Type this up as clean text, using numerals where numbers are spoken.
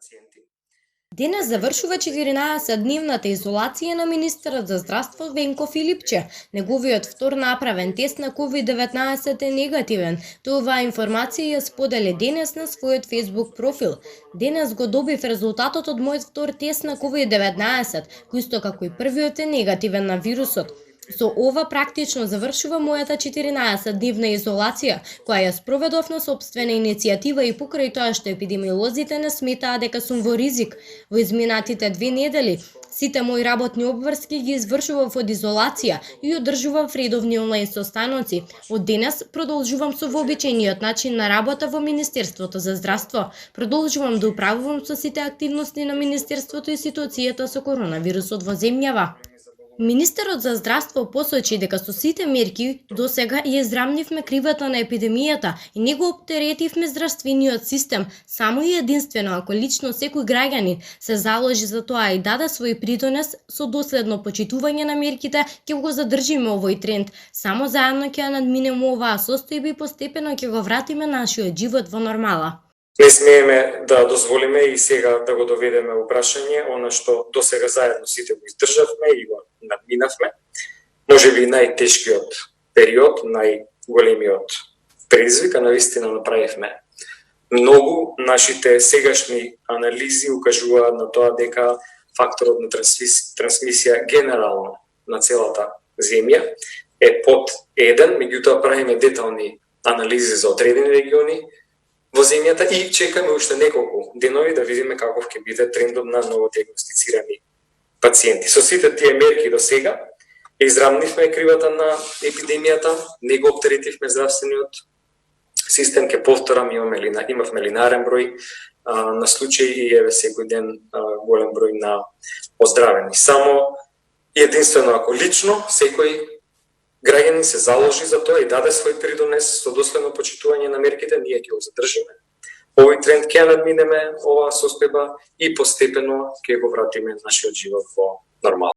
пациенти. Денес завршува 14-дневната изолација на министерот за здравство Венко Филипче. Неговиот втор направен тест на COVID-19 е негативен. Оваа информација ја сподели денес на својот Facebook профил. Денес го добив резултатот од мојот втор тест на COVID-19, кој исто како и првиот е негативен на вирусот. Со ова практично завршува мојата 14-дневна изолација, која ја спроведов на сопствена иницијатива и покрај тоа што епидемиолозите не сметаа дека сум во ризик. Во изминатите 2 недели, сите мои работни обврски ги извршував од изолација и одржував редовни онлайн состаноци. Од денес продолжувам со вообичаениот начин на работа во Министерството за здравство. Продолжувам да управувам со сите активности на Министерството и ситуацијата со коронавирусот во земјава. Министерот за здравство посочи дека со сите мерки досега ја израмнивме кривата на епидемијата и не го оптеретивме здравствениот систем, само и единствено ако лично секој граѓанин се заложи за тоа и даде свој придонес со доследно почитување на мерките, ќе го задржиме овој тренд. Само заедно ќе надминеме оваа состојба и постепено ќе го вратиме нашиот живот во нормала. Не смееме да дозволиме и сега да го доведеме во прашање она што досега заедно сите го издржавме и го надминавме. Можеби најтешкиот период, најголемиот предизвик, а навистина направивме многу. Нашите сегашни анализи укажуваат на тоа дека факторот на трансмисија генерално на целата земја е под 1, меѓутоа правиме детални анализи за одредени региони во земјата и чекаме уште неколку денови да видиме каков ќе биде трендот на новодиагностицирани пациенти. Со сите тие мерки до сега израмнивме кривата на епидемијата, не го оптеретивме здравствениот систем, ќе повторам, имавме линарен број на случаи и еве секој ден голем број на оздравени. Само единствено ако лично секој граѓанин се заложи за тоа и даде свој придонес со доследно почитување на мерките, ние ќе го задржиме. Овој тренд ќе надминеме оваа состојба и постепено ќе го вратиме нашиот живот во нормал.